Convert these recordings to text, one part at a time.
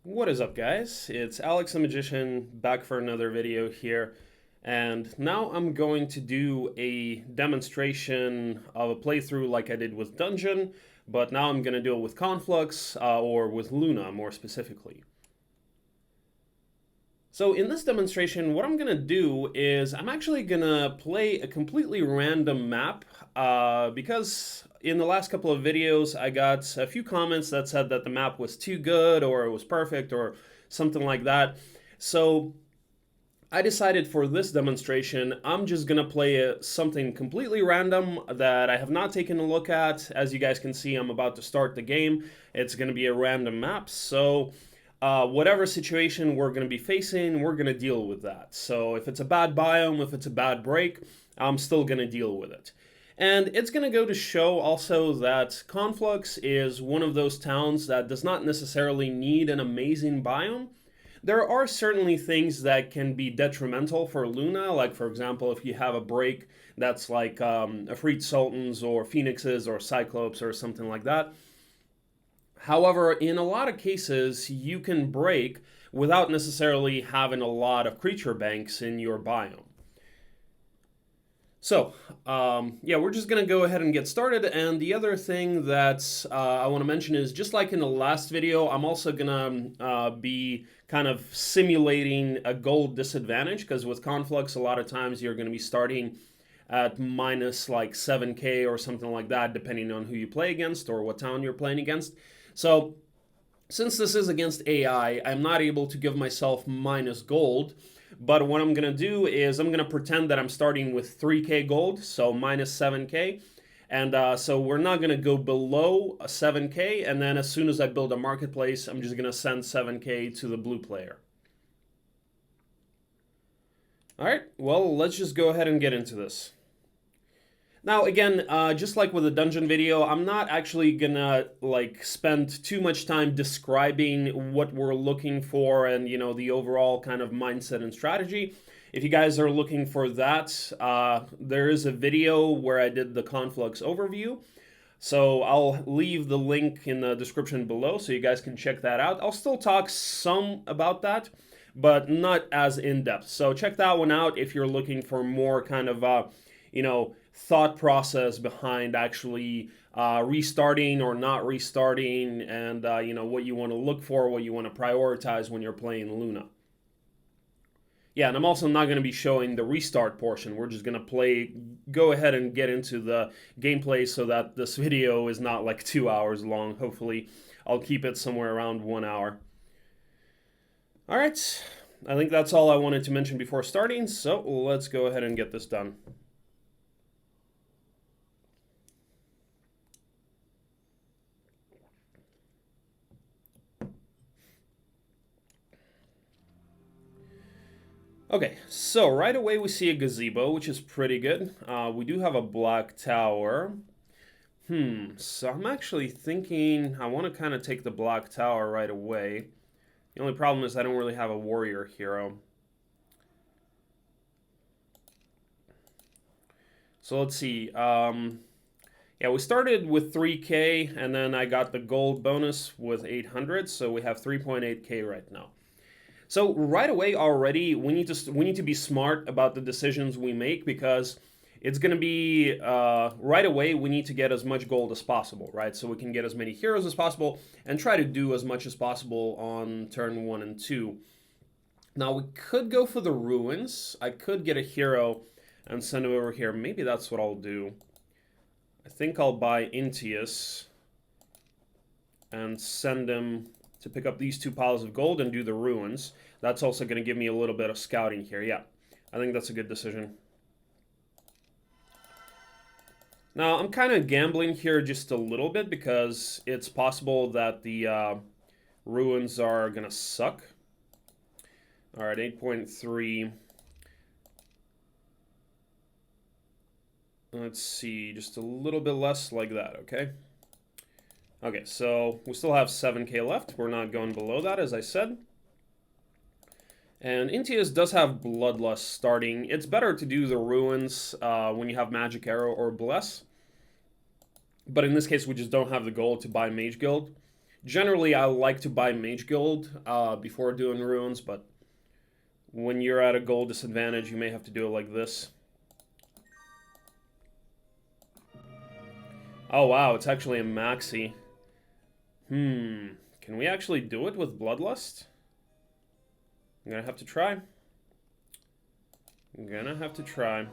What is up, guys? It's Alex the Magician back for another video here. And now I'm going to do a demonstration of a playthrough like I did with Dungeon, but now I'm going to do it with Conflux, or with Luna more specifically. So in this demonstration, what I'm going to do is I'm actually going to play a completely random map because in the last couple of videos, I got a few comments that said that the map was too good or it was perfect or something like that. So I decided for this demonstration, I'm just going to play something completely random that I have not taken a look at. As you guys can see, I'm about to start the game. It's going to be a random map. So whatever situation we're going to be facing, we're going to deal with that. So if it's a bad biome, if it's a bad break, I'm still going to deal with it. And it's going to go to show also that Conflux is one of those towns that does not necessarily need an amazing biome. There are certainly things that can be detrimental for Luna, like for example, if you have a break that's like Afreet Sultans or Phoenixes or Cyclopes or something like that. However, in a lot of cases, you can break without necessarily having a lot of creature banks in your biome. So, yeah, we're just going to go ahead and get started. And the other thing that I want to mention is just like in the last video, I'm also going to be kind of simulating a gold disadvantage because with Conflux, a lot of times you're going to be starting at minus like 7k or something like that, depending on who you play against or what town you're playing against. So since this is against AI, I'm not able to give myself minus gold. But what I'm going to do is I'm going to pretend that I'm starting with 3k gold, so minus 7k. And so we're not going to go below 7k. And then as soon as I build a marketplace, I'm just going to send 7k to the blue player. All right, well, let's just go ahead and get into this. Now, again, just like with the dungeon video, I'm not actually gonna like spend too much time describing what we're looking for and the overall kind of mindset and strategy. If you guys are looking for that, there is a video where I did the Conflux overview. So I'll leave the link in the description below so you guys can check that out. I'll still talk some about that, but not as in-depth. So check that one out if you're looking for more kind of, thought process behind actually restarting or not restarting and, what you want to look for, what you want to prioritize when you're playing Luna. Yeah, and I'm also not going to be showing the restart portion. We're just going to go ahead and get into the gameplay so that this video is not like 2 hours long. Hopefully, I'll keep it somewhere around 1 hour. All right, I think that's all I wanted to mention before starting, so let's go ahead and get this done. Okay, so right away we see a gazebo, which is pretty good. We do have a black tower. So I'm actually thinking I want to kind of take the black tower right away. The only problem is I don't really have a warrior hero. So let's see. Yeah, we started with 3k, and then I got the gold bonus with 800, so we have 3.8k right now. So right away already, we need to be smart about the decisions we make because it's going to be right away we need to get as much gold as possible, right? So we can get as many heroes as possible and try to do as much as possible on turn 1 and 2. Now we could go for the ruins. I could get a hero and send him over here. Maybe that's what I'll do. I think I'll buy Intius and send him to pick up these 2 piles of gold and do the ruins. That's also going to give me a little bit of scouting here. Yeah, I think that's a good decision. Now, I'm kind of gambling here just a little bit because it's possible that the ruins are going to suck. All right, 8.3. Let's see, just a little bit less like that, okay? Okay, so we still have 7k left. We're not going below that, as I said. And Intius does have Bloodlust starting. It's better to do the ruins when you have Magic Arrow or Bless. But in this case, we just don't have the gold to buy Mage Guild. Generally, I like to buy Mage Guild before doing runes, but when you're at a gold disadvantage, you may have to do it like this. Oh wow, it's actually a maxi. Can we actually do it with Bloodlust? I'm gonna have to try. I'm gonna have to try.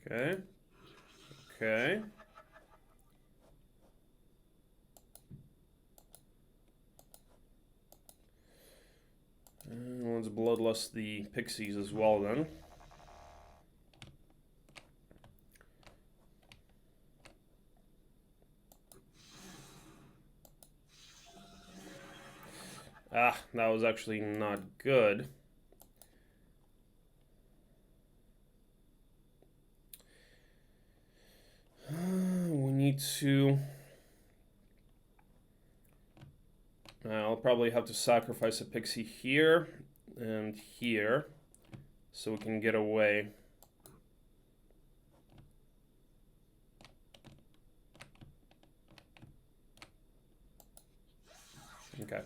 Okay. Okay. And let's Bloodlust the pixies as well then. Ah, that was actually not good. We need to... I'll probably have to sacrifice a pixie here and here so we can get away. Okay.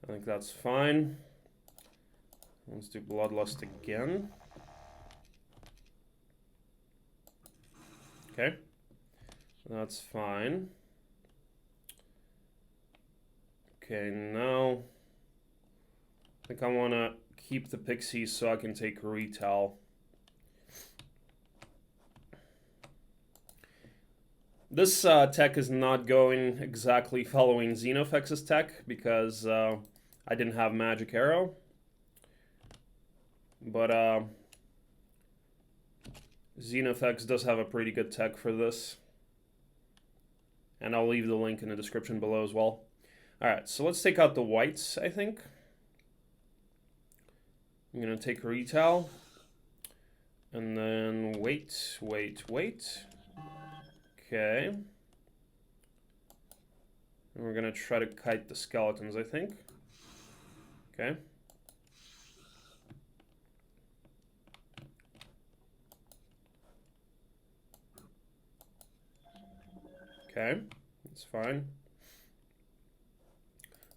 I think that's fine. Let's do Bloodlust again. Okay. That's fine. Okay, now I think I want to keep the pixies so I can take retail. This tech is not going exactly following Xenofex's tech because I didn't have Magic Arrow. But Xenofex does have a pretty good tech for this. And I'll leave the link in the description below as well. Alright, so let's take out the whites, I think. I'm going to take retail. And then wait. Okay. And we're going to try to kite the skeletons, I think. Okay. Okay, that's fine.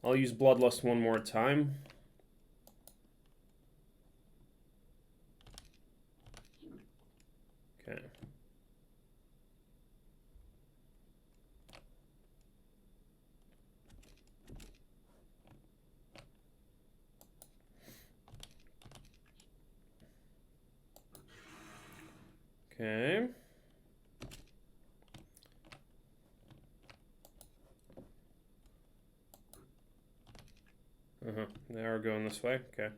I'll use Bloodlust one more time. Okay. Okay. They are going this way. Okay.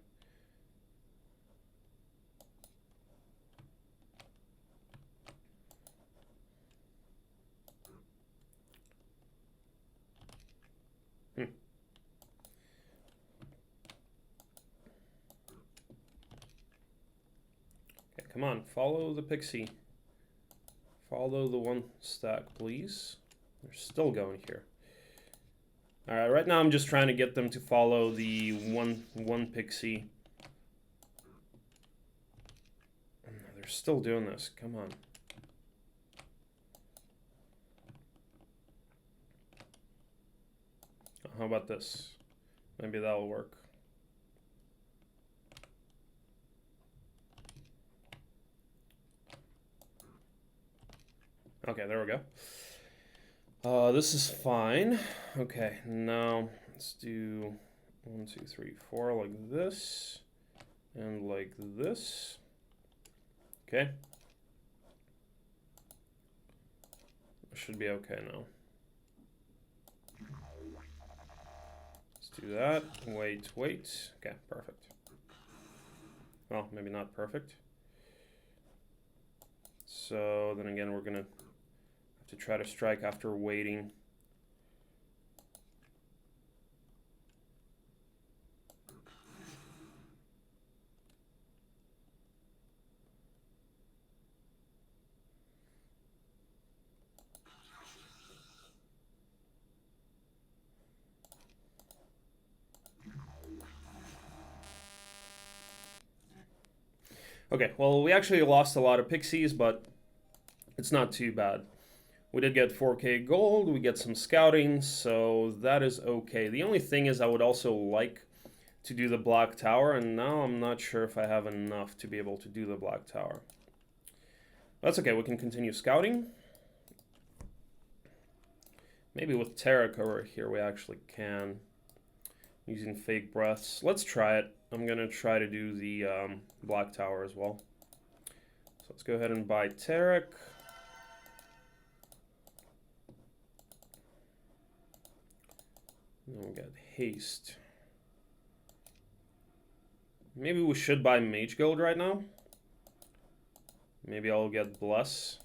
Okay, come on, follow the pixie. Follow the one stack, please. They're still going here. Alright, right now I'm just trying to get them to follow the one pixie. They're still doing this. Come on. How about this? Maybe that'll work. Okay, there we go. This is fine. Okay, now let's do 1, 2, 3, 4 like this. And like this. Okay. Should be okay now. Let's do that. Wait. Okay, perfect. Well, maybe not perfect. So then again, we're gonna have to try to strike after waiting. Okay, well, we actually lost a lot of pixies, but it's not too bad. We did get 4K gold, we get some scouting, so that is okay. The only thing is I would also like to do the Black Tower, and now I'm not sure if I have enough to be able to do the Black Tower. That's okay, we can continue scouting. Maybe with Tarek over here we actually can. Using fake breaths. Let's try it. I'm going to try to do the Black Tower as well. So let's go ahead and buy Tarek. Then we got Haste. Maybe we should buy Mage Guild right now. Maybe I'll get Bless.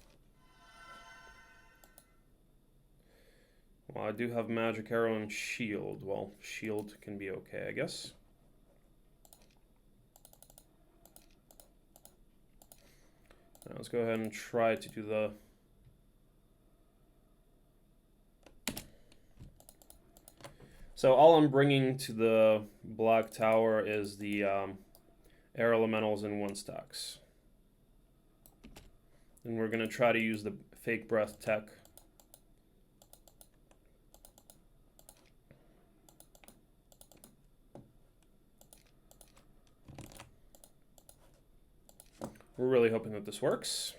Well, I do have Magic Arrow and Shield. Well, Shield can be okay, I guess. Now let's go ahead and try to do the... So all I'm bringing to the Black Tower is the Air Elementals and 1-stacks. And we're going to try to use the Fake Breath tech. We're really hoping that this works.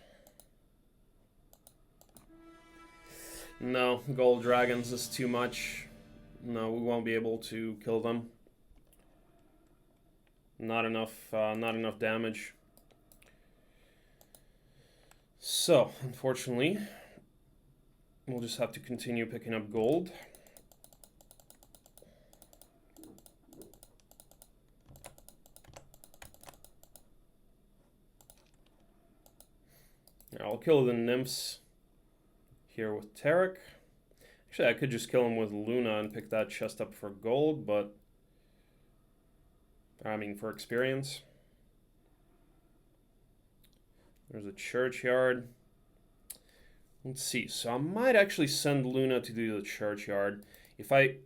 No, gold dragons is too much. No, we won't be able to kill them. Not enough damage. So, unfortunately, we'll just have to continue picking up gold. I'll kill the nymphs here with Tarek. Actually, I could just kill him with Luna and pick that chest up for gold, but... I mean, for experience. There's a churchyard. Let's see. So I might actually send Luna to do the churchyard. If I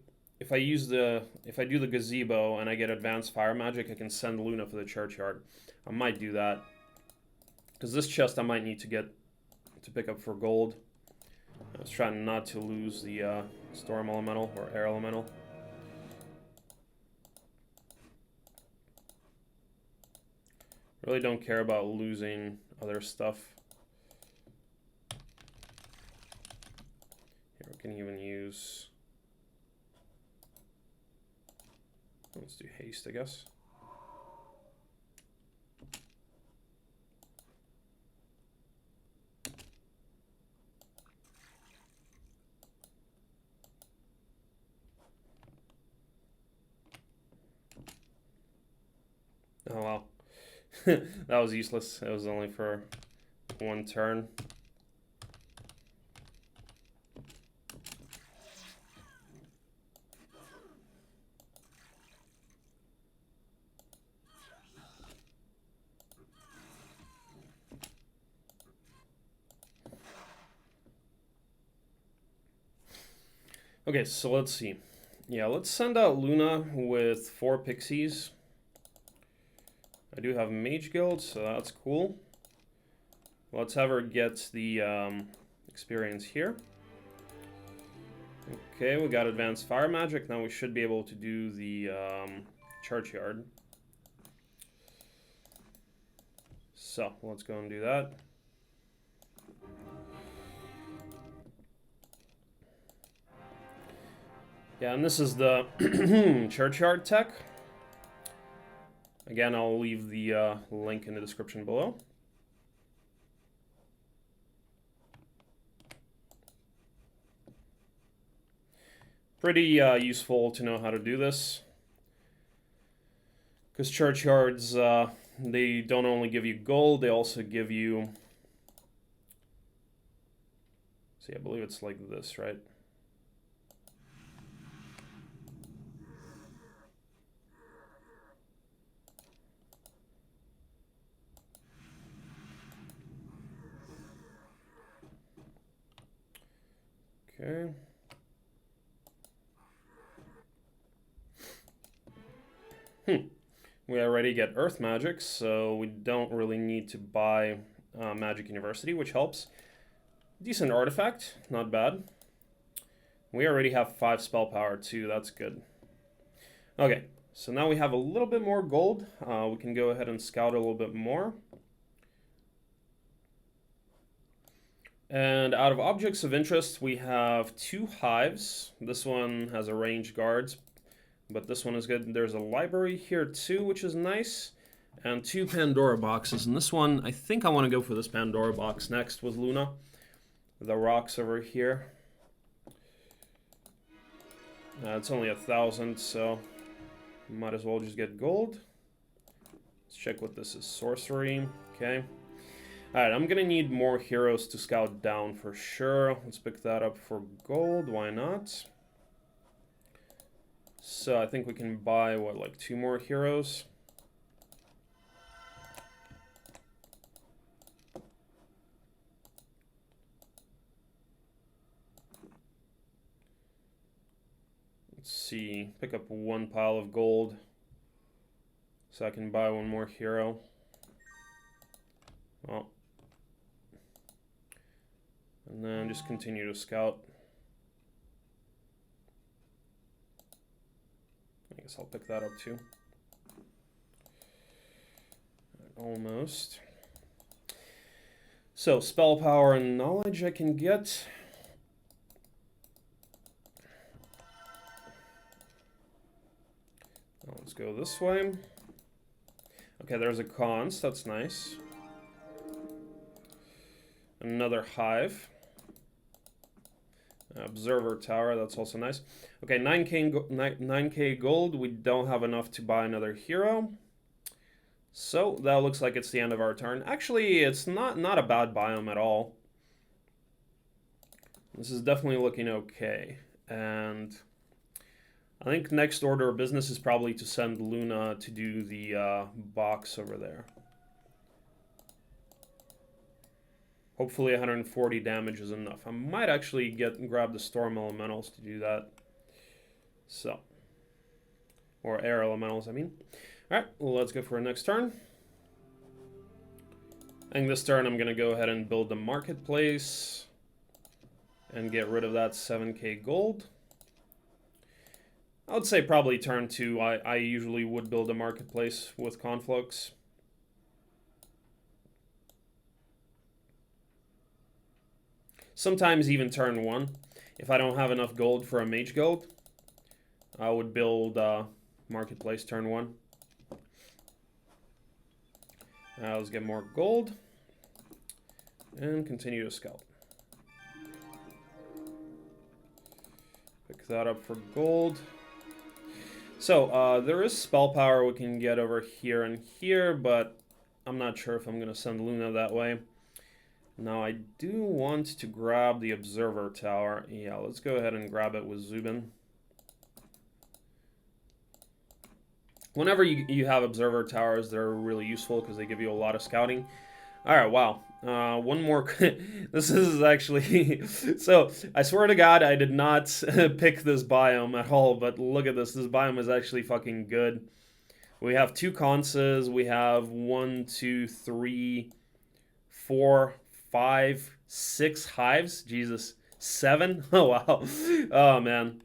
do the gazebo and I get advanced fire magic, I can send Luna for the churchyard. I might do that. Because this chest I might need to get to pick up for gold. I was trying not to lose the storm elemental or air elemental. Really don't care about losing other stuff. Here we can even use... Let's do haste, I guess. Oh wow. That was useless. It was only for one turn. Okay, so let's see. Yeah, let's send out Luna with 4 pixies. I do have Mage Guild, so that's cool. Let's have her get the experience here. Okay, we got advanced fire magic. Now we should be able to do the churchyard. So let's go and do that. Yeah, and this is the churchyard tech. Again, I'll leave the link in the description below. Pretty useful to know how to do this. Because churchyards, they don't only give you gold, they also give you... See, I believe it's like this, right? Okay. We already get Earth Magic, so we don't really need to buy Magic University, which helps. Decent artifact, not bad. We already have 5 spell power too, that's good. Okay, so now we have a little bit more gold. We can go ahead and scout a little bit more. And out of objects of interest, we have 2 hives. This one has a ranged guards, but this one is good. There's a library here too, which is nice. And 2 Pandora boxes. And this one, I think I want to go for this Pandora box next with Luna. The rocks over here. It's only 1,000, so might as well just get gold. Let's check what this is. Sorcery. Okay. Alright, I'm gonna need more heroes to scout down for sure. Let's pick that up for gold. Why not? So I think we can buy, what, like 2 more heroes? Let's see. Pick up 1 pile of gold so I can buy 1 more hero. Well. And then just continue to scout. I guess I'll pick that up too. Almost. So, spell power and knowledge I can get. Let's go this way. Okay, there's a cons, that's nice. Another hive. Observer tower, that's also nice. Okay, 9k gold. We don't have enough to buy another hero. So that looks like it's the end of our turn. Actually, it's not a bad biome at all. This is definitely looking okay. And I think next order of business is probably to send Luna to do the box over there. Hopefully 140 damage is enough. I might actually grab the Storm Elementals to do that. So. Or Air Elementals, I mean. Alright, well, let's go for our next turn. I think this turn I'm going to go ahead and build the marketplace. And get rid of that 7k gold. I would say probably turn 2. I usually would build a marketplace with Conflux. Sometimes even turn 1. If I don't have enough gold for a mage guild, I would build marketplace turn 1. Let's get more gold. And continue to scout. Pick that up for gold. So, there is spell power we can get over here and here, but I'm not sure if I'm going to send Luna that way. Now, I do want to grab the Observer Tower. Yeah, let's go ahead and grab it with Zubin. Whenever you have Observer Towers, they're really useful because they give you a lot of scouting. Alright, wow. One more. This is actually. So, I swear to God, I did not pick this biome at all, but look at this. This biome is actually fucking good. We have 2 conses. We have 1, 2, 3, 4, 5, 6 hives. Jesus. 7? Oh, wow. Oh, man.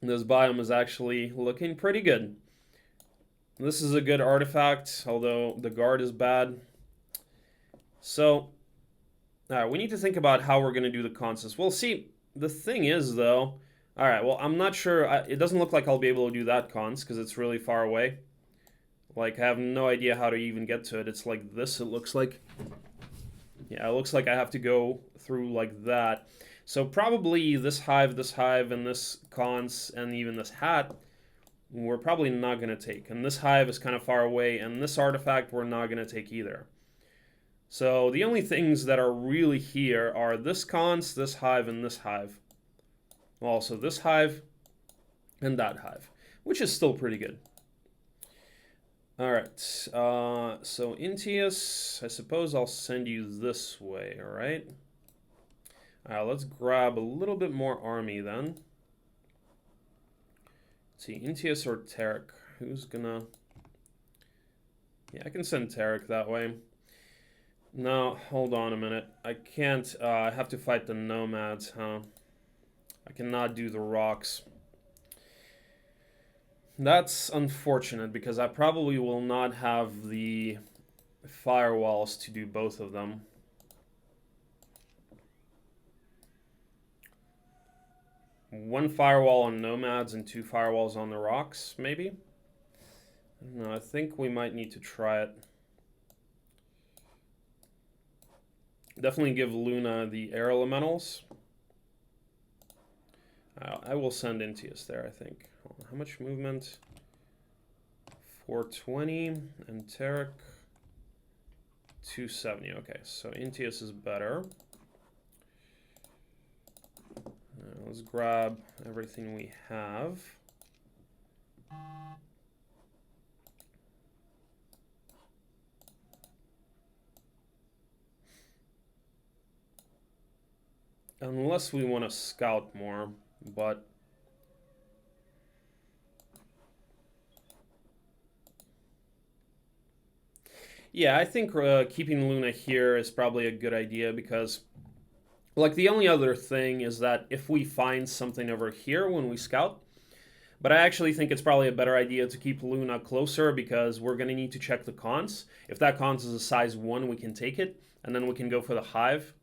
This biome is actually looking pretty good. This is a good artifact, although the guard is bad. So, we need to think about how we're going to do the conses. Well, see, the thing is, though... Alright, well, I'm not sure... it doesn't look like I'll be able to do that cons, because it's really far away. Like, I have no idea how to even get to it. It's like this, it looks like. Yeah, it looks like I have to go through like that. So probably this hive, and this cons, and even this hat, we're probably not going to take. And this hive is kind of far away, and this artifact we're not going to take either. So the only things that are really here are this cons, this hive, and this hive. Also this hive and that hive, which is still pretty good. Alright, so Intius, I suppose I'll send you this way, alright? Alright, let's grab a little bit more army then. Let's see, Intius or Tarek, who's gonna Yeah, I can send Tarek that way. No, hold on a minute. I can't, I have to fight the nomads, huh? I cannot do the rocks. That's unfortunate because I probably will not have the firewalls to do both of them. One firewall on nomads and two firewalls on the rocks, maybe? No, I think we might need to try it. Definitely give Luna the air elementals. I will send Intius there, I think. How much movement? 420 and Tarek 270. Okay, so Intius is better. Let's grab everything we have. Unless we want to scout more, but yeah, I think keeping Luna here is probably a good idea because, like, the only other thing is that if we find something over here when we scout, but I actually think it's probably a better idea to keep Luna closer because we're going to need to check the cons. If that cons is a size 1, we can take it, and then we can go for the hive.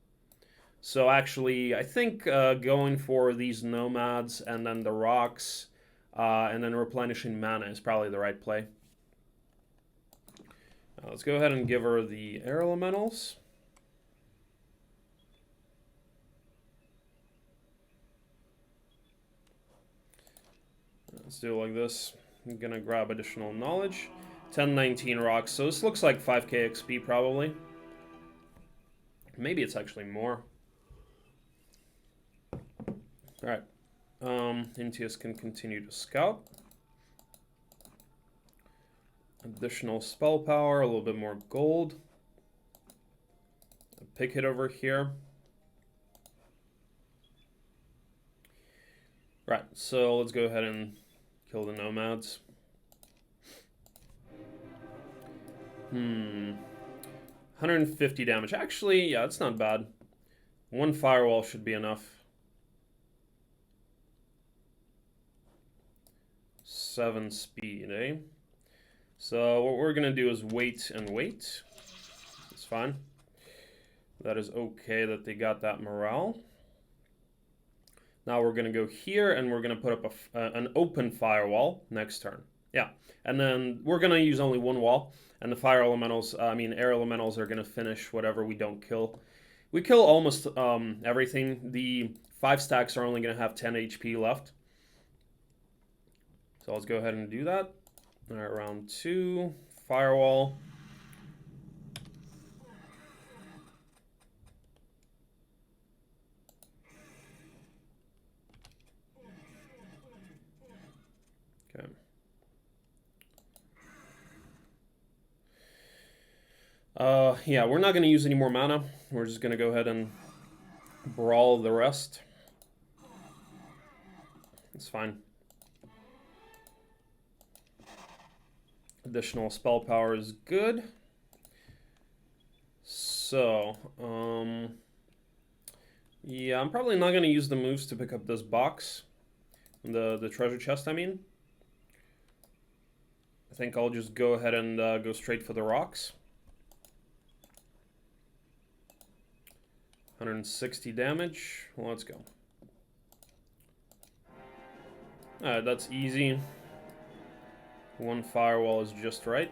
So actually, I think going for these nomads and then the rocks and then replenishing mana is probably the right play. Let's go ahead and give her the air elementals. Let's do it like this. I'm gonna grab additional knowledge. 1019 rocks, so this looks like 5k XP probably. Maybe it's actually more. Alright. Intius can continue to scout. Additional spell power, a little bit more gold. A pick hit over here. Right, so let's go ahead and kill the nomads. 150 damage. Actually, yeah, that's not bad. One firewall should be enough. 7 speed, eh? So what we're gonna do is wait and wait. It's fine. That is okay that they got that morale. Now we're gonna go here and we're gonna put up an open firewall next turn. Yeah, and then we're gonna use only one wall, and the fire elementals, air elementals are gonna finish whatever we don't kill. We kill almost everything. The 5 stacks are only gonna have 10 HP left. So let's go ahead and do that. All right, round 2, firewall. Okay. Yeah, we're not going to use any more mana. We're just going to go ahead and brawl the rest. It's fine. Additional spell power is good. So, yeah, I'm probably not going to use the moves to pick up this box. The treasure chest, I mean. I think I'll just go ahead and go straight for the rocks. 160 damage. Well, let's go. Alright, that's easy. One firewall is just right.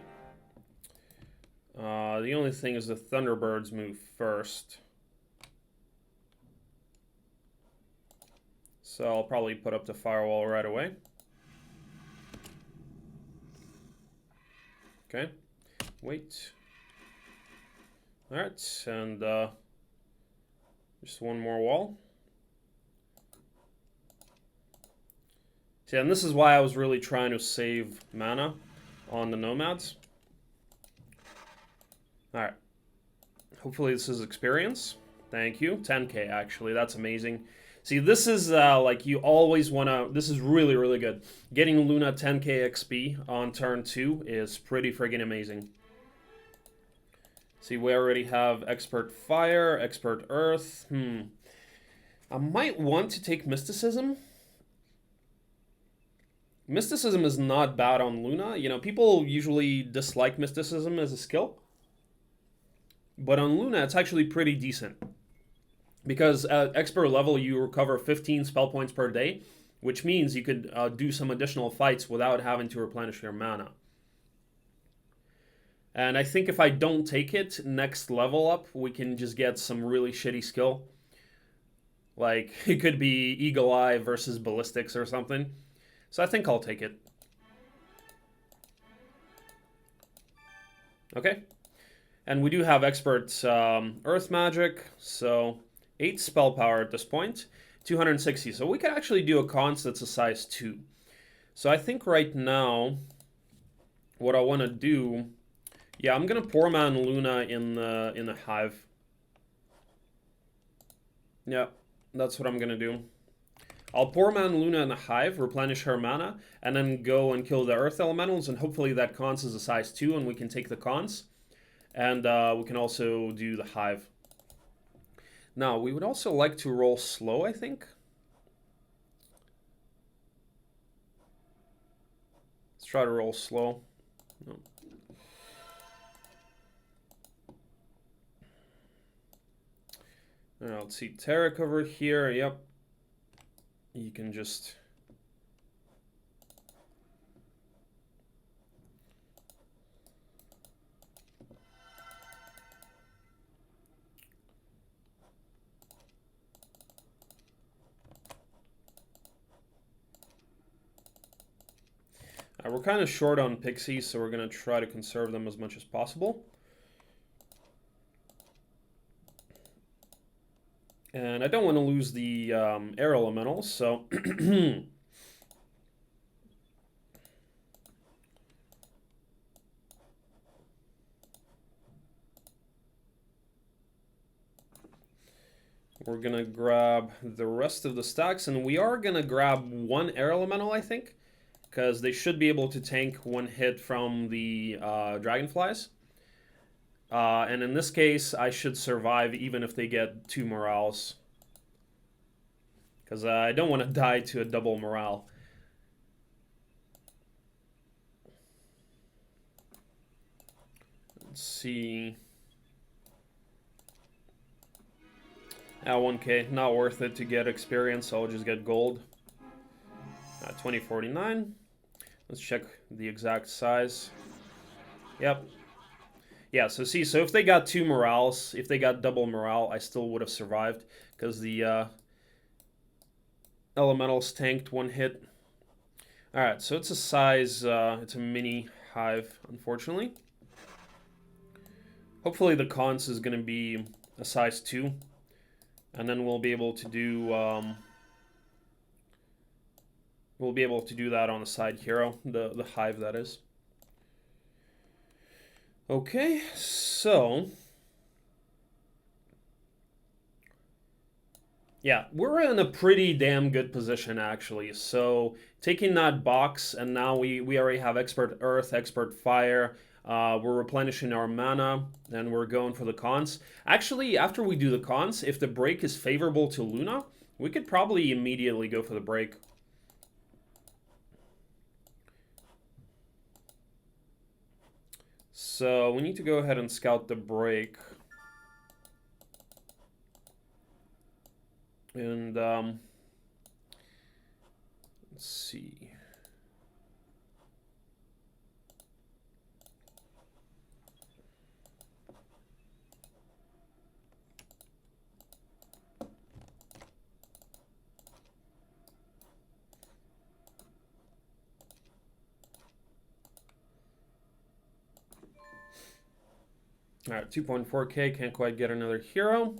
The only thing is the Thunderbirds move first. So I'll probably put up the firewall right away. Okay. Wait. Alright, and just one more wall. See, and this is why I was really trying to save mana on the nomads. Alright. Hopefully this is experience. Thank you. 10k, actually. That's amazing. See, this is like you always want to... This is really, really good. Getting Luna 10k XP on turn 2 is pretty friggin' amazing. See, we already have Expert Fire, Expert Earth. I might want to take Mysticism. Mysticism is not bad on Luna. You know, people usually dislike Mysticism as a skill. But on Luna, it's actually pretty decent. Because at expert level, you recover 15 spell points per day, which means you could do some additional fights without having to replenish your mana. And I think if I don't take it, next level up, we can just get some really shitty skill. Like, it could be Eagle Eye versus Ballistics or something. So I think I'll take it. Okay. And we do have Expert Earth Magic, so 8 spell power at this point, 260. So we could actually do a cons that's a size 2. So I think right now, what I want to do, yeah, I'm gonna Poor Man Luna in the Hive. Yeah, that's what I'm gonna do. I'll Poor Man Luna in the Hive, replenish her mana, and then go and kill the Earth Elementals, and hopefully that cons is a size 2, and we can take the cons. And we can also do the Hive. Now, we would also like to roll slow, I think. Let's try to roll slow. No. Let's see, Tarek over here, yep. You can just... we're kind of short on pixies, so we're going to try to conserve them as much as possible. And I don't want to lose the air elementals, so... we're going to grab the rest of the stacks, and we are going to grab one air elemental, I think, because they should be able to tank one hit from the dragonflies. And in this case, I should survive even if they get 2 morales. Because I don't want to die to a double morale. Let's see. 1k, not worth it to get experience, so I'll just get gold. 2049. Let's check the exact size. Yep. Yeah, so see, so if they got 2 morales, if they got double morale, I still would have survived, because the elementals tanked 1 hit. Alright, so it's a size, it's a mini hive, unfortunately. Hopefully the cons is going to be a size 2, and then we'll be able to do, that on the side hero, the hive, that is. Okay, so... yeah, we're in a pretty damn good position, actually. So, taking that box, and now we already have Expert Earth, Expert Fire. We're replenishing our mana, and we're going for the cons. Actually, after we do the cons, if the break is favorable to Luna, we could probably immediately go for the break. So, we need to go ahead and scout the break. And, let's see. All right, 2.4k, can't quite get another hero.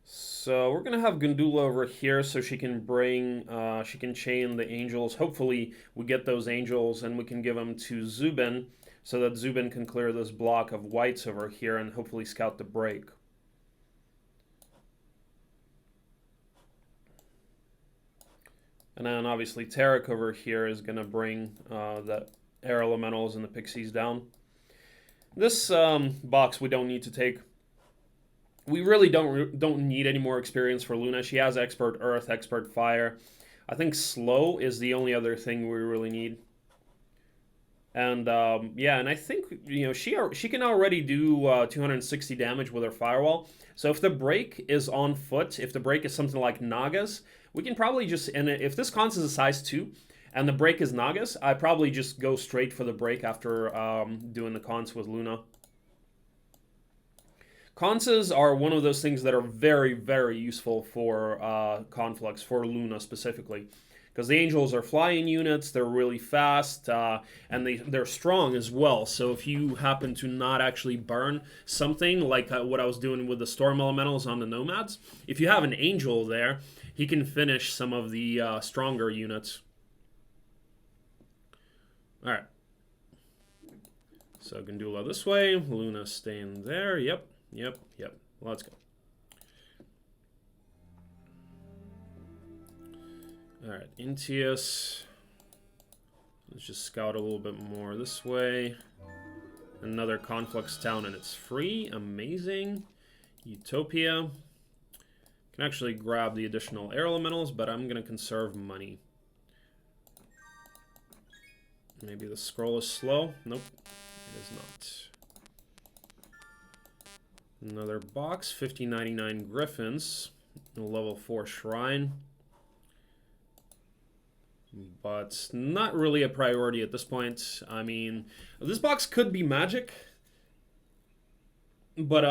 So we're gonna have Gundula over here so she can bring, she can chain the angels. Hopefully we get those angels and we can give them to Zubin so that Zubin can clear this block of whites over here and hopefully scout the break. And then obviously Tarek over here is going to bring the air elementals and the pixies down. This box we don't need to take. We really don't need any more experience for Luna. She has Expert Earth, Expert Fire. I think Slow is the only other thing we really need. And yeah, and I think she can already do 260 damage with her Firewall. So if the break is on foot, if the break is something like Naga's, we can probably just, and if this cons is a size 2 and the break is Naga's, I probably just go straight for the break after doing the cons with Luna. Conses are one of those things that are very, very useful for Conflux, for Luna specifically. Because the Angels are flying units, they're really fast, and they're strong as well. So if you happen to not actually burn something, like what I was doing with the Storm Elementals on the Nomads, if you have an Angel there, he can finish some of the stronger units. Alright. So Gandula this way, Luna staying there, yep. Let's go. Alright, Intius. Let's just scout a little bit more this way. Another Conflux town and it's free. Amazing. Utopia. Can actually grab the additional air elementals, but I'm going to conserve money. Maybe the scroll is slow. Nope, it is not. Another box, 5099 Griffins, a level 4 Shrine. But not really a priority at this point. I mean, this box could be magic. But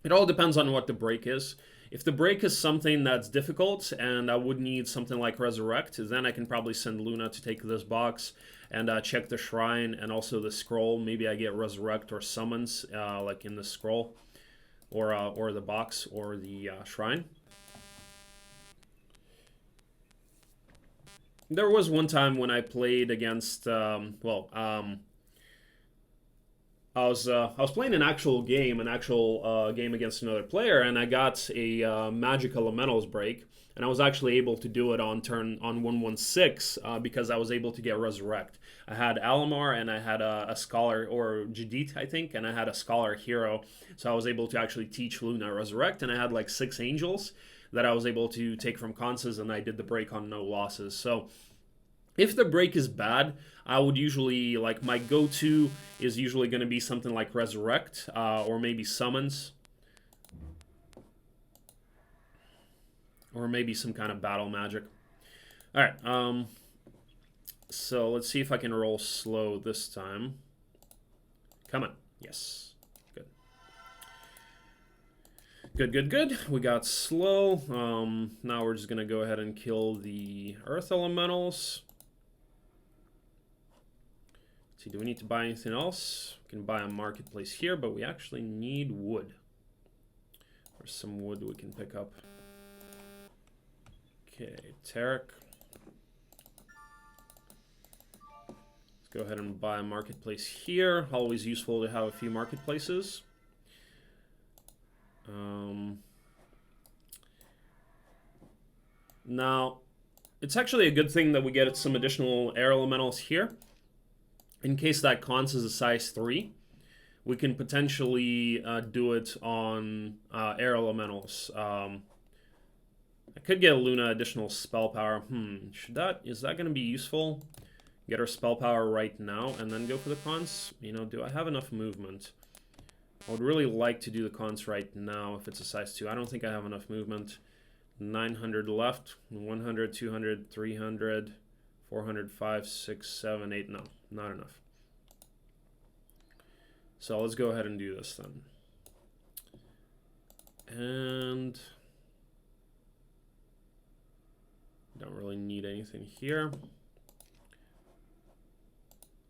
it all depends on what the break is. If the break is something that's difficult and I would need something like Resurrect, then I can probably send Luna to take this box and check the Shrine and also the scroll. Maybe I get Resurrect or Summons, like in the scroll, or the box or the Shrine. There was one time when I played against, I was playing an actual game against another player, and I got a Magic Elementals break, and I was actually able to do it on 116 because I was able to get Resurrect. I had Alamar and I had a Scholar, or Jadit, I think, and I had a Scholar Hero, so I was able to actually teach Luna Resurrect, and I had like 6 Angels that I was able to take from Conses, and I did the break on no losses. So if the break is bad, I would usually, like, my go-to is usually going to be something like Resurrect, or maybe Summons. Or maybe some kind of battle magic. Alright, so let's see if I can roll slow this time. Come on. Yes. Good. We got slow. Now we're just going to go ahead and kill the Earth Elementals. See, do we need to buy anything else? We can buy a marketplace here, but we actually need wood. There's some wood we can pick up. Okay, Tarek. Let's go ahead and buy a marketplace here. Always useful to have a few marketplaces. Now, it's actually a good thing that we get some additional air elementals here. In case that cons is a size 3, we can potentially do it on air elementals. I could get Luna additional spell power. Is that going to be useful? Get her spell power right now and then go for the cons? You know, do I have enough movement? I would really like to do the cons right now if it's a size 2. I don't think I have enough movement. 900 left. 100, 200, 300, 400, 5, 6, 7, 8. No, not enough. So let's go ahead and do this then. And don't really need anything here.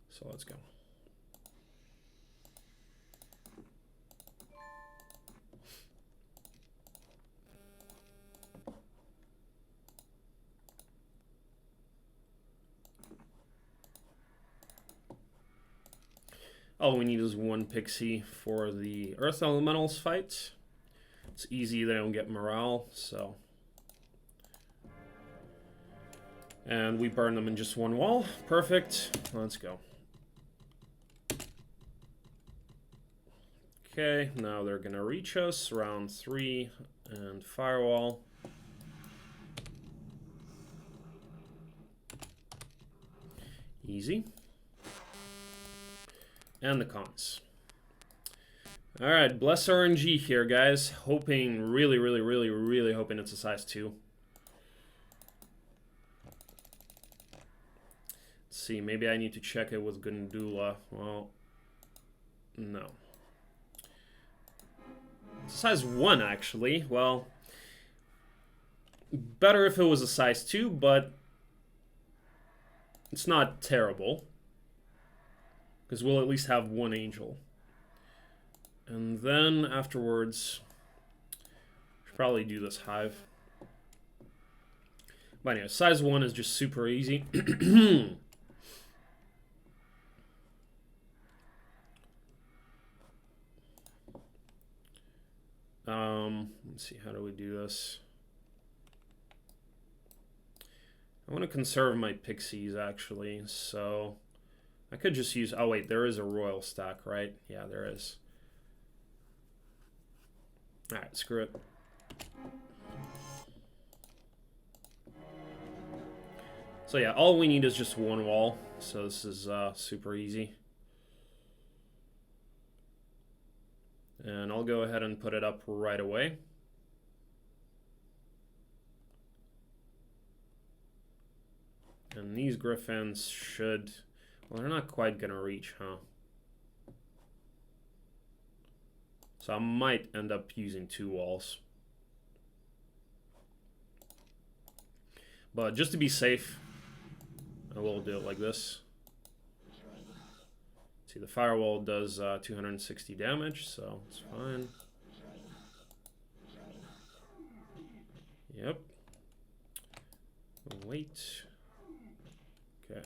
So let's go. All we need is 1 pixie for the Earth Elementals fight. It's easy, they don't get morale, so. And we burn them in just one wall. Perfect. Let's go. Okay, now they're gonna reach us. Round 3 and firewall. Easy. And the cons. Alright, bless RNG here, guys. Hoping, really hoping it's a size 2. Let's see, maybe I need to check it with Gundula. Well, no. It's a size 1, actually. Well, better if it was a size 2, but it's not terrible. Because we'll at least have one angel. And then afterwards, should probably do this hive. But anyway, size 1 is just super easy. Let's see, how do we do this? I want to conserve my pixies, actually, so I could just use... Oh, wait, there is a royal stack, right? Yeah, there is. Alright, screw it. So yeah, all we need is just one wall, so this is super easy. And I'll go ahead and put it up right away. And these griffins should... Well, they're not quite gonna reach, huh? So I might end up using 2 walls. But just to be safe, I will do it like this. See, the firewall does 260 damage, so it's fine. Yep. Wait. Okay.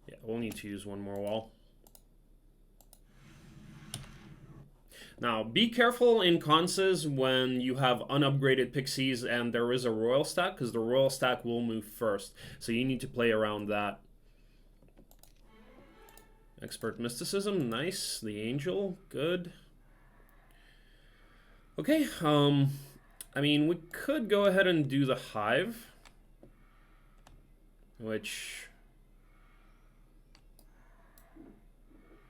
Yeah, we'll need to use one more wall. Now, be careful in conses when you have unupgraded pixies and there is a royal stack, because the royal stack will move first. So you need to play around that. Expert mysticism, nice. The angel, good. Okay, I mean, we could go ahead and do the hive, which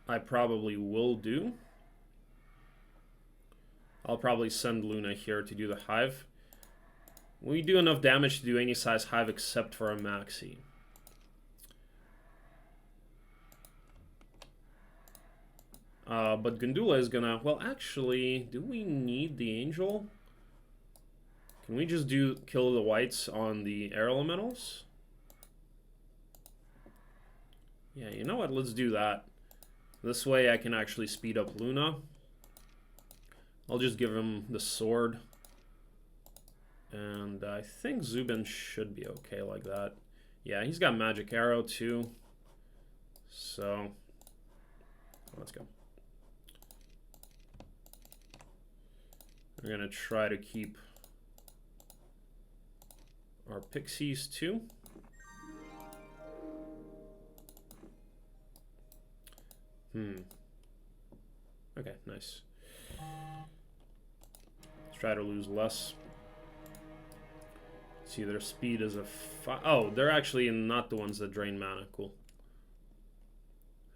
I probably will do. I'll probably send Luna here to do the hive. We do enough damage to do any size hive except for a maxi. But Gundula is gonna... Well, actually, do we need the angel? Can we just kill the whites on the air elementals? Yeah, you know what? Let's do that. This way I can actually speed up Luna. I'll just give him the sword. And I think Zubin should be okay like that. Yeah, he's got magic arrow too. So, let's go. We're gonna try to keep our pixies too. Okay, nice. Let's try to lose less. See, their speed is a... Oh, they're actually not the ones that drain mana. Cool.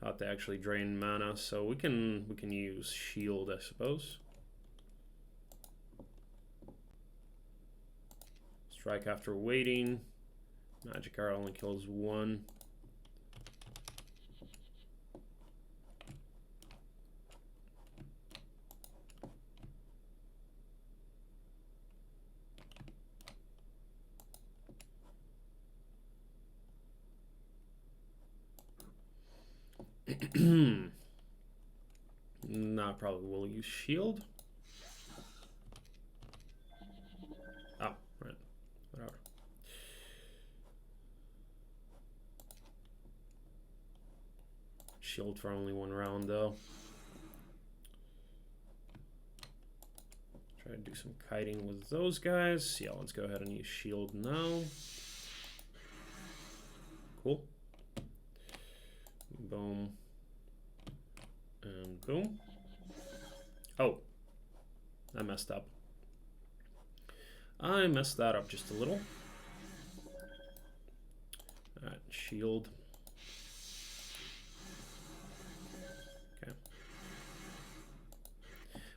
Thought they actually drain mana, so we can use shield, I suppose. Strike after waiting. Magic arrow only kills 1. Nah, probably will use shield. Oh, right. Whatever. Shield for only 1 round, though. Try to do some kiting with those guys. Yeah, let's go ahead and use shield now. Cool. Boom. And boom. Oh. I messed up. I messed that up just a little. Alright, shield. Okay.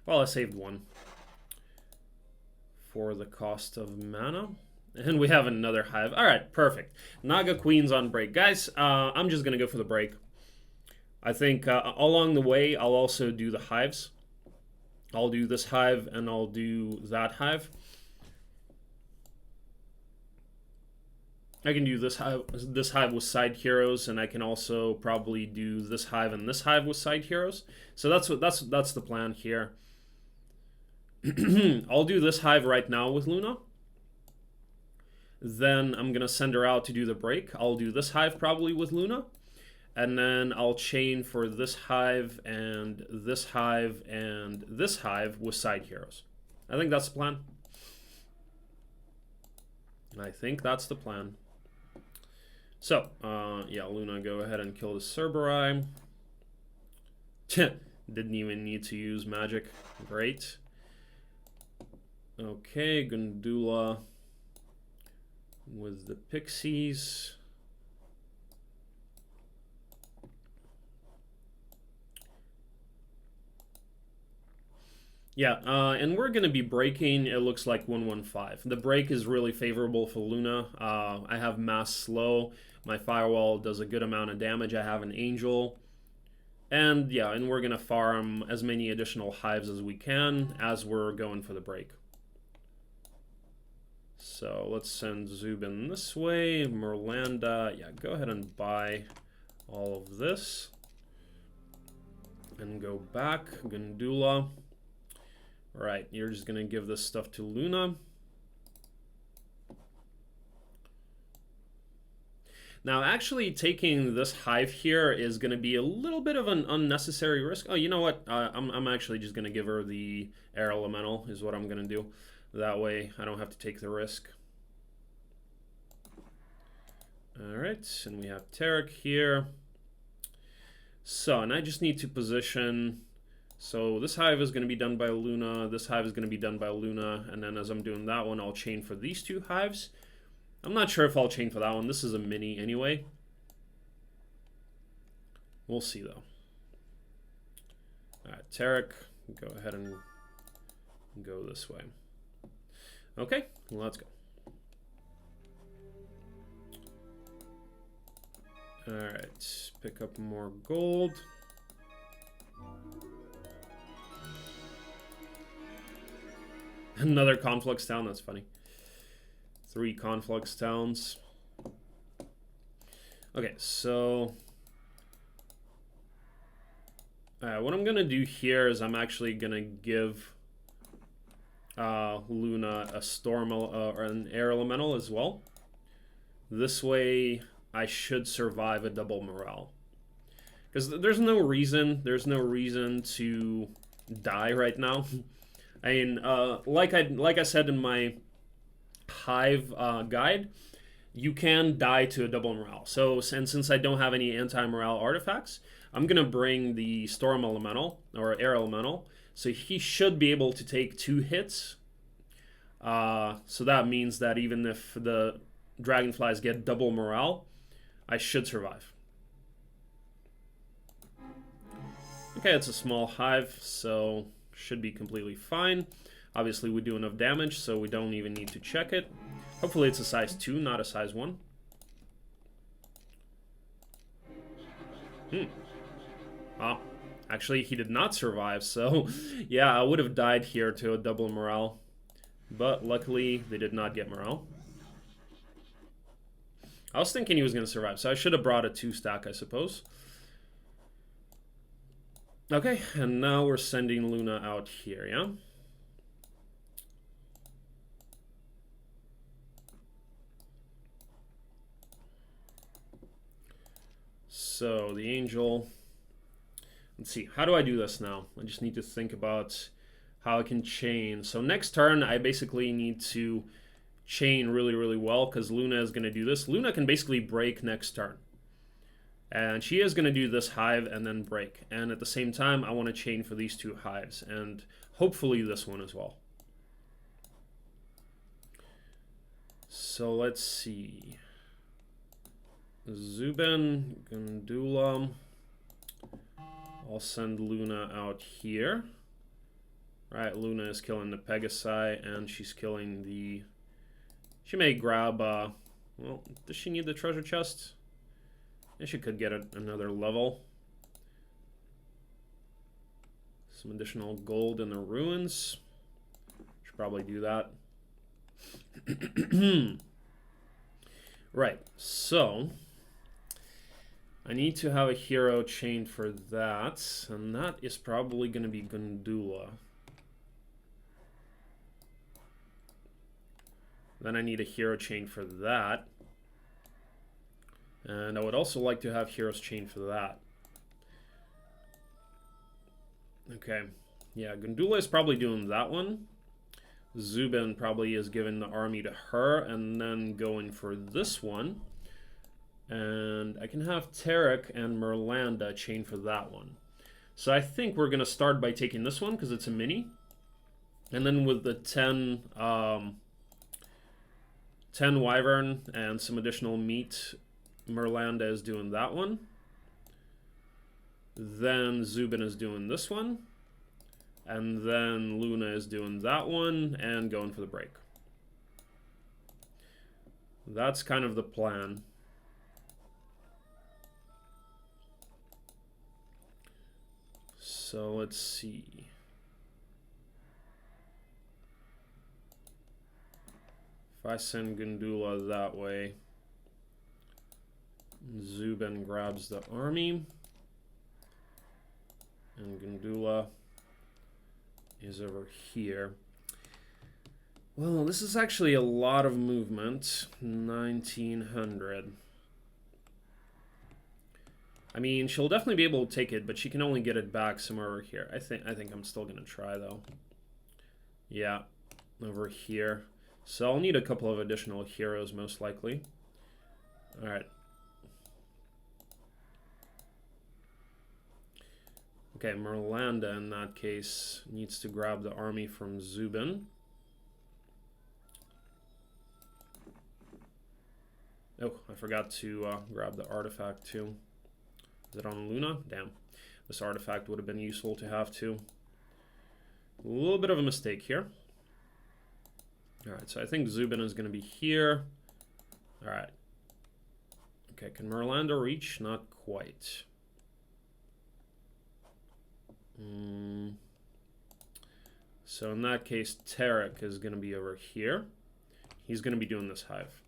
Well, I saved one for the cost of mana. And we have another hive. Alright, perfect. Naga Queen's on break. Guys, I'm just going to go for the break. I think along the way, I'll also do the hives. I'll do this hive and I'll do that hive. I can do this hive with side heroes, and I can also probably do this hive and this hive with side heroes. So that's the plan here. I'll do this hive right now with Luna. Then I'm gonna send her out to do the break. I'll do this hive probably with Luna. And then I'll chain for this hive and this hive and this hive with side heroes. I think that's the plan. I think that's the plan. So, yeah, Luna, go ahead and kill the Cerberus. Didn't even need to use magic. Great. Okay, Gundula with the Pixies. Yeah, and we're going to be breaking, it looks like 115. The break is really favorable for Luna. I have mass slow. My firewall does a good amount of damage. I have an angel. And yeah, and we're going to farm as many additional hives as we can as we're going for the break. So let's send Zubin this way. Merlanda, yeah, go ahead and buy all of this. And go back. Gundula. Right, you're just going to give this stuff to Luna. Now, actually taking this hive here is going to be a little bit of an unnecessary risk. Oh, you know what? I'm actually just going to give her the air elemental is what I'm going to do. That way, I don't have to take the risk. All right, and we have Tarek here. So, and I just need to position... So this hive is going to be done by Luna, this hive is going to be done by Luna, and then as I'm doing that one, I'll chain for these two hives. I'm not sure if I'll chain for that one. This is a mini anyway. We'll see, though. All right, Tarek, go ahead and go this way. Okay, let's go. All right, pick up more gold. Another Conflux town, that's funny. 3 Conflux towns. Okay, so... what I'm going to do here is I'm actually going to give Luna a storm or an air elemental as well. This way I should survive a double morale. Because there's no reason to die right now. I mean, like I said in my hive guide, you can die to a double morale. So, since I don't have any anti-morale artifacts, I'm going to bring the Storm Elemental, or Air Elemental, so he should be able to take 2 hits. So that means that even if the Dragonflies get double morale, I should survive. Okay, it's a small hive, so... should be completely fine. Obviously, we do enough damage, so we don't even need to check it. Hopefully, it's a size 2, not a size 1. Oh, actually, he did not survive, so yeah, I would have died here to a double morale. But luckily, they did not get morale. I was thinking he was going to survive, so I should have brought a 2-stack, I suppose. Okay, and now we're sending Luna out here, yeah? So, the angel... Let's see, how do I do this now? I just need to think about how I can chain. So next turn, I basically need to chain really, really well because Luna is going to do this. Luna can basically break next turn. And she is going to do this hive and then break. And at the same time, I want to chain for these two hives. And hopefully this one as well. So let's see. Zubin, Gundula. I'll send Luna out here. Right, Luna is killing the Pegasi, and she's killing the... She may grab, well, does she need the treasure chest? Yeah, she could get another level. Some additional gold in the ruins. Should probably do that. Right, so... I need to have a hero chained for that, and that is probably going to be Gundula. Then I need a hero chain for that. And I would also like to have heroes chained for that. Okay, yeah, Gundula is probably doing that one. Zubin probably is giving the army to her, and then going for this one. And I can have Tarek and Merlanda chain for that one. So I think we're going to start by taking this one because it's a mini. And then with the 10 Wyvern and some additional meat, Merlanda is doing that one. Then Zubin is doing this one. And then Luna is doing that one and going for the break. That's kind of the plan. So let's see. If I send Gundula that way, Zubin grabs the army, and Gundula is over here. Well, this is actually a lot of movement. 1900. I mean, she'll definitely be able to take it, but she can only get it back somewhere over here. I think I'm still gonna try though. Yeah, over here. So I'll need a couple of additional heroes most likely. All right. Okay, Merlanda in that case needs to grab the army from Zubin. Oh, I forgot to grab the artifact too. Is it on Luna? Damn. This artifact would have been useful to have too. A little bit of a mistake here. Alright, so I think Zubin is going to be here. Alright. Okay, can Merlanda reach? Not quite. So in that case, Tarek is going to be over here. He's going to be doing this hive.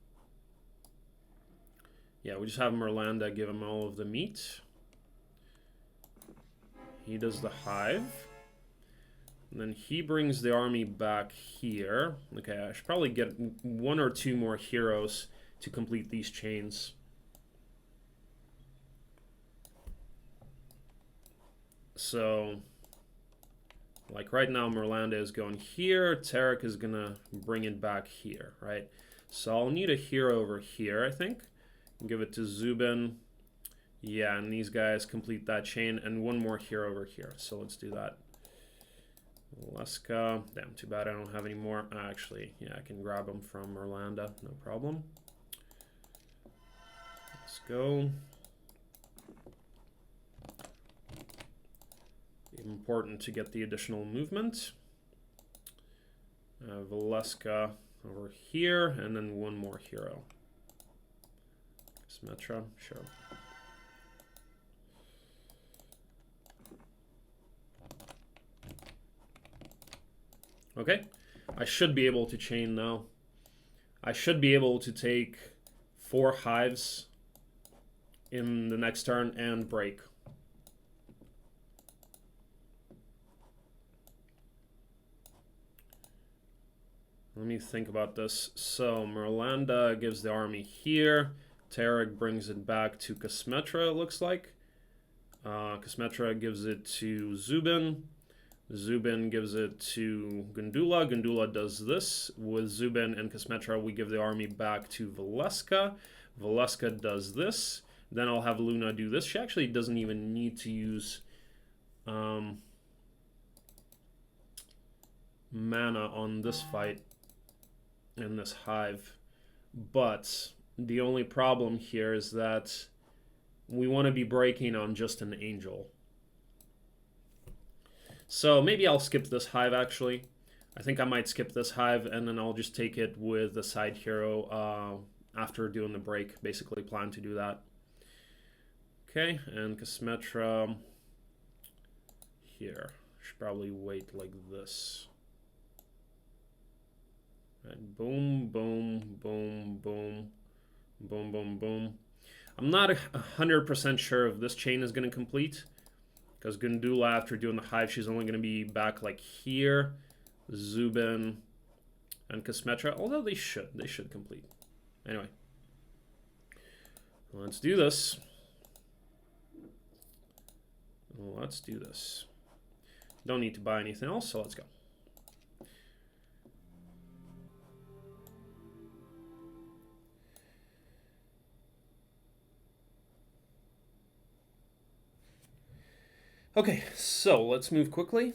Yeah, we just have Merlanda give him all of the meat. He does the hive. And then he brings the army back here. Okay, I should probably get one or two more heroes to complete these chains. So, like right now, Merlanda is going here. Tarek is going to bring it back here, right? So I'll need a hero over here, I think. Give it to Zubin. Yeah, and these guys complete that chain. And one more hero over here. So let's do that. Leska. Damn, too bad I don't have any more. Actually, yeah, I can grab them from Merlanda. No problem. Let's go. Important to get the additional movement. Valeska over here. And then one more hero. Symmetra, sure. Okay, I should be able to chain now. I should be able to take 4 hives in the next turn and break. Let me think about this. So Merlanda gives the army here. Tarek brings it back to Kosmetra, it looks like. Kosmetra gives it to Zubin. Zubin gives it to Gundula. Gundula does this. With Zubin and Kosmetra, we give the army back to Valeska. Valeska does this. Then I'll have Luna do this. She actually doesn't even need to use mana on this fight and this hive. But the only problem here is that we want to be breaking on just an angel. So maybe I'll skip this hive, actually. I think I might skip this hive, and then I'll just take it with the side hero after doing the break. Basically plan to do that. Okay, and Kosmetra here. Should probably wait like this. Right, boom, boom, boom, boom, boom, boom, boom. I'm not 100% sure if this chain is going to complete. Because Gundula, after doing the hive, she's only going to be back like here. Zubin and Kosmetra, although they should complete. Anyway, let's do this. Let's do this. Don't need to buy anything else, so let's go. Okay, so let's move quickly.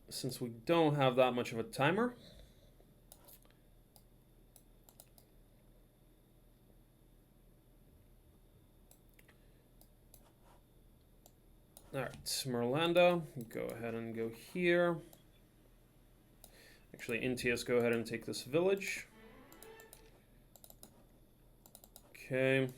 Since we don't have that much of a timer. All right, Merlanda, go ahead and go here. Actually, Intius, go ahead and take this village. Okay.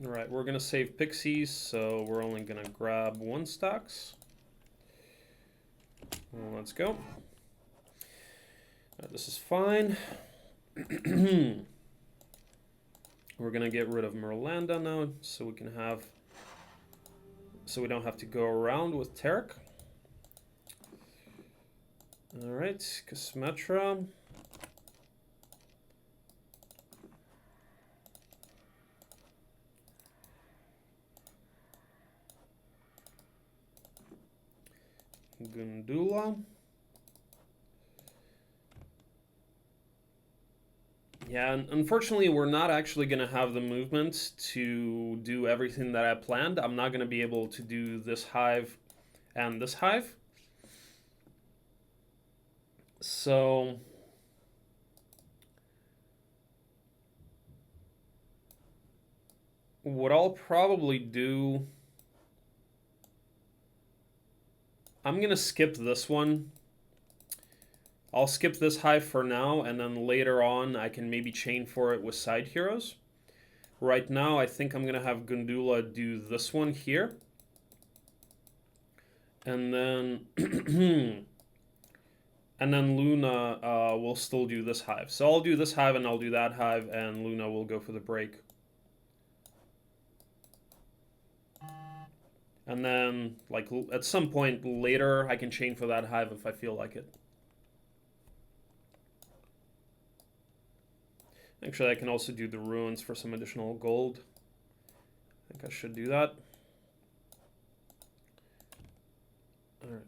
All right, we're gonna save pixies, so we're only gonna grab 1 stacks. Well, let's go. This is fine. We're gonna get rid of Merlanda now, so we can have, so we don't have to go around with Tarek. All right, Kosmetra. Gundula. Yeah, unfortunately, we're not actually going to have the movement to do everything that I planned. I'm not going to be able to do this hive and this hive. So what I'll probably do, I'm going to skip this one. I'll skip this hive for now, and then later on I can maybe chain for it with side heroes. Right now I think I'm going to have Gundula do this one here. And then and then Luna will still do this hive. So I'll do this hive and I'll do that hive, and Luna will go for the break. And then, like, at some point later, I can chain for that hive if I feel like it. Actually, I can also do the ruins for some additional gold. I think I should do that. Alright.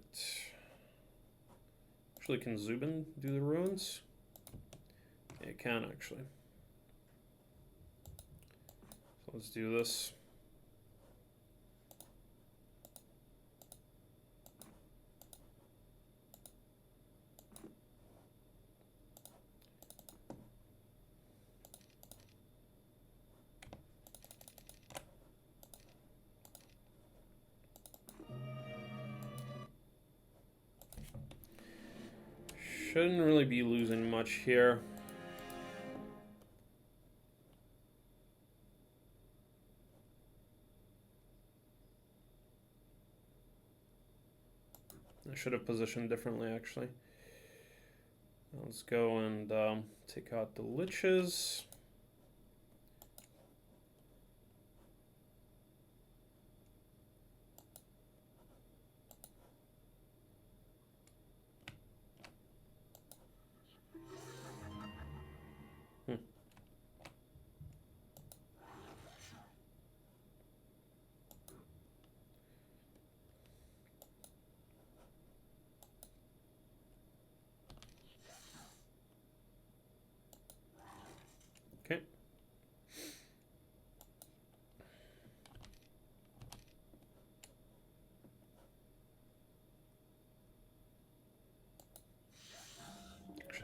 Actually, can Zubin do the ruins? Yeah, it can, actually. So let's do this. Shouldn't really be losing much here. I should have positioned differently, actually. Let's go and take out the liches.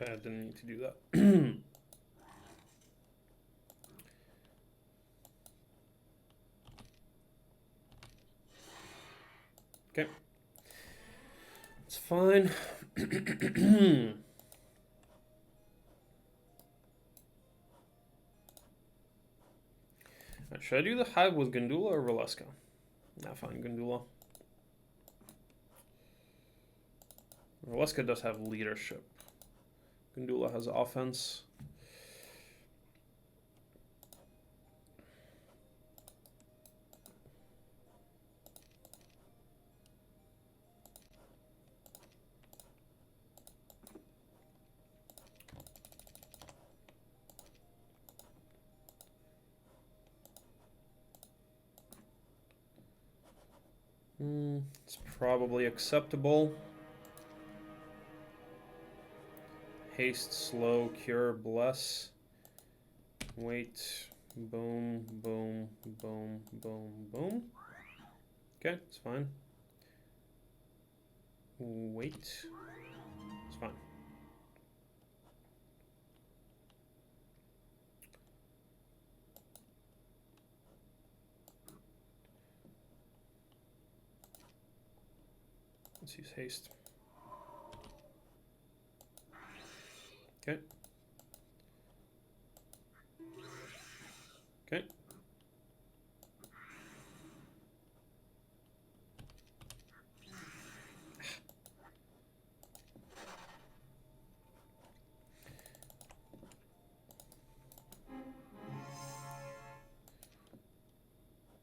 Okay, I didn't need to do that. Okay. It's fine. Should I do the hive with Gundula or Valeska? Nah, fine, Gundula. Valeska does have leadership. Gundula has offense. It's probably acceptable. Haste, slow, cure, bless. Wait, boom, boom, boom, boom, boom. Okay, it's fine. Wait, it's fine. Let's use haste. Okay. Okay.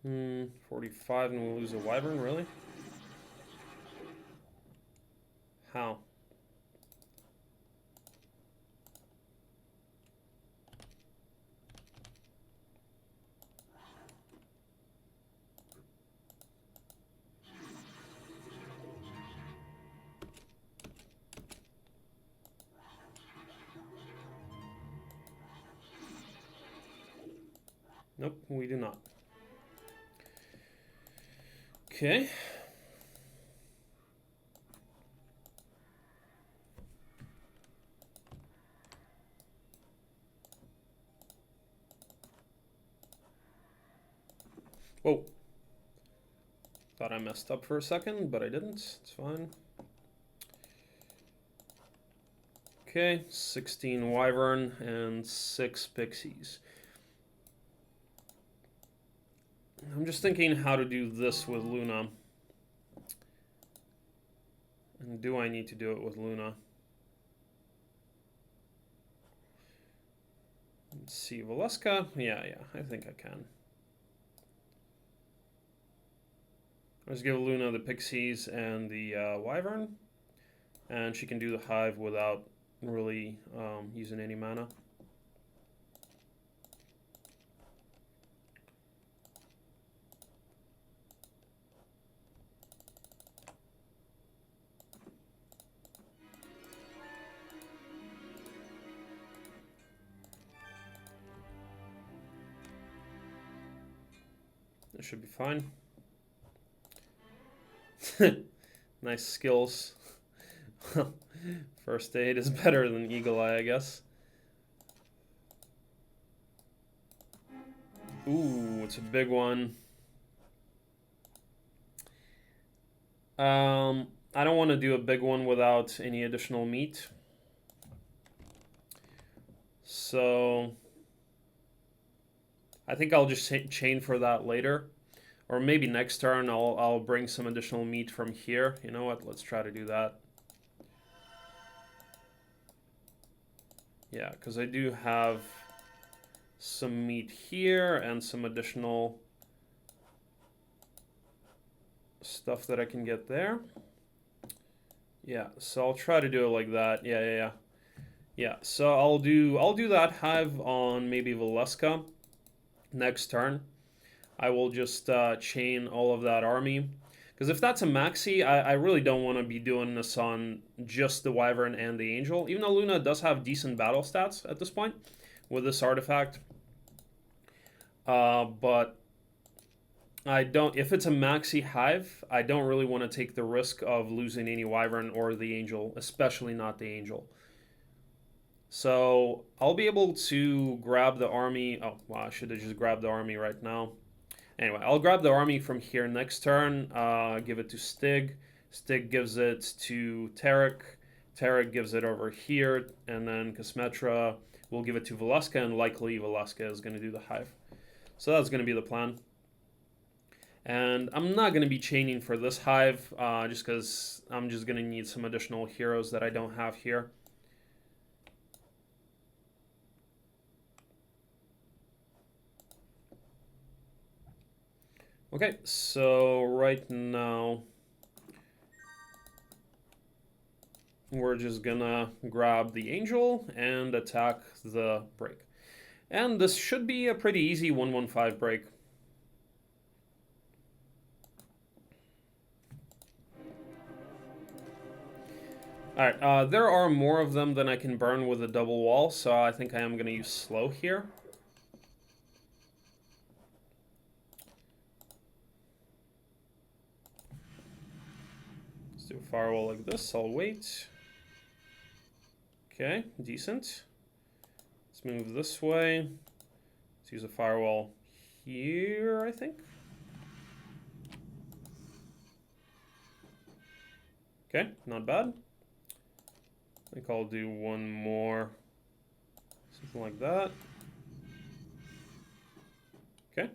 Hmm, 45 and we'll lose a wyvern, really? How? Nope, we do not. Okay. Whoa. Thought I messed up for a second, but I didn't. It's fine. Okay, 16 wyvern and 6 pixies. I'm just thinking how to do this with Luna. And do I need to do it with Luna? Let's see, Valeska. Yeah, I think I can. Let's give Luna the pixies and the wyvern. And she can do the hive without really using any mana. It should be fine. Nice skills. First aid is better than Eagle Eye, I guess. Ooh, it's a big one. I don't want to do a big one without any additional meat. So I think I'll just chain for that later. Or maybe next turn I'll bring some additional meat from here. You know what? Let's try to do that. Yeah, because I do have some meat here and some additional stuff that I can get there. Yeah, so I'll try to do it like that. Yeah, so I'll do that hive on maybe Valeska next turn. I will just chain all of that army. Because if that's a maxi, I really don't want to be doing this on just the Wyvern and the Angel. Even though Luna does have decent battle stats at this point with this artifact. But I don't. If it's a maxi hive, I don't really want to take the risk of losing any Wyvern or the Angel, especially not the Angel. So I'll be able to grab the army. Oh, wow, I should have just grabbed the army right now. Anyway, I'll grab the army from here next turn, give it to Stig. Stig gives it to Tarek. Tarek gives it over here, and then Kosmetra will give it to Velasca, and likely Velasca is going to do the hive. So that's going to be the plan. And I'm not going to be chaining for this hive, just because I'm just going to need some additional heroes that I don't have here. Okay, so right now we're just gonna grab the angel and attack the break. And this should be a pretty easy 1-1-5 break. Alright, there are more of them than I can burn with a double wall, so I think I am going to use slow here. Let's do a firewall like this, I'll wait. Okay, decent. Let's move this way. Let's use a firewall here, I think. Okay, not bad. I think I'll do one more. Something like that. Okay.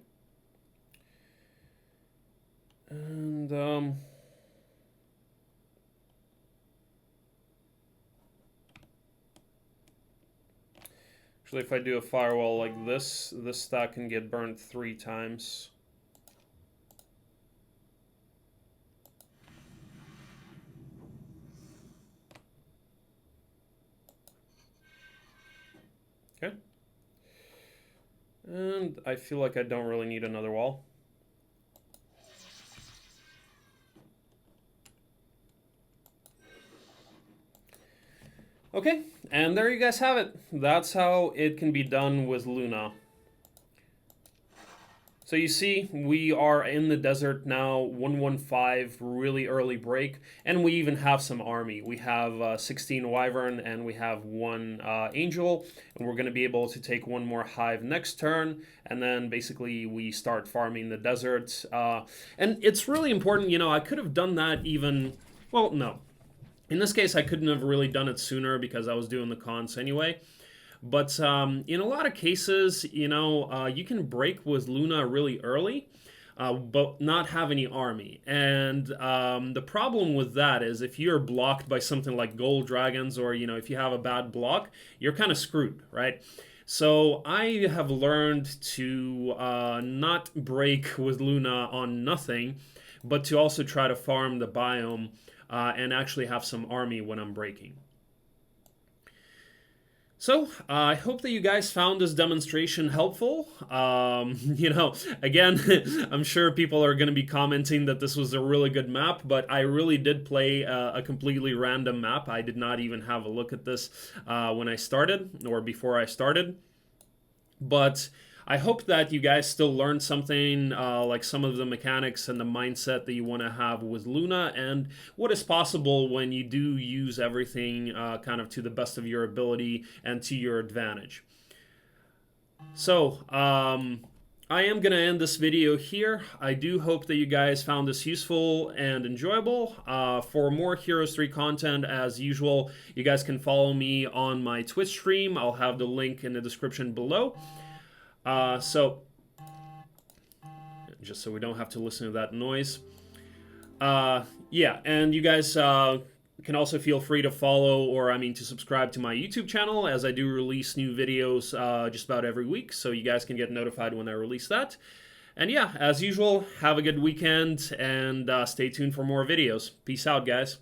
And, actually, if I do a firewall like this, this stack can get burned 3 times. Okay. And I feel like I don't really need another wall. Okay, and there you guys have it. That's how it can be done with Luna. So you see, we are in the desert now, 1-1-5, really early break, and we even have some army. We have 16 Wyvern, and we have 1 Angel, and we're going to be able to take 1 more Hive next turn, and then basically we start farming the desert. And it's really important, you know, I could have done that even, well, no. In this case, I couldn't have really done it sooner because I was doing the cons anyway. But in a lot of cases, you know, you can break with Luna really early, but not have any army. And the problem with that is if you're blocked by something like gold dragons, or, you know, if you have a bad block, you're kind of screwed, right? So I have learned to not break with Luna on nothing, but to also try to farm the biome and actually have some army when I'm breaking. So, I hope that you guys found this demonstration helpful. You know, again, I'm sure people are going to be commenting that this was a really good map, but I really did play a completely random map. I did not even have a look at this when I started, or before I started. But I hope that you guys still learned something, like some of the mechanics and the mindset that you want to have with Luna, and what is possible when you do use everything kind of to the best of your ability and to your advantage. So, I am going to end this video here. I do hope that you guys found this useful and enjoyable. For more Heroes 3 content, as usual, you guys can follow me on my Twitch stream. I'll have the link in the description below. So, just so we don't have to listen to that noise. Yeah, and you guys can also feel free to follow, or I mean to subscribe to my YouTube channel, as I do release new videos just about every week, so you guys can get notified when I release that. And yeah, as usual, have a good weekend, and stay tuned for more videos. Peace out, guys.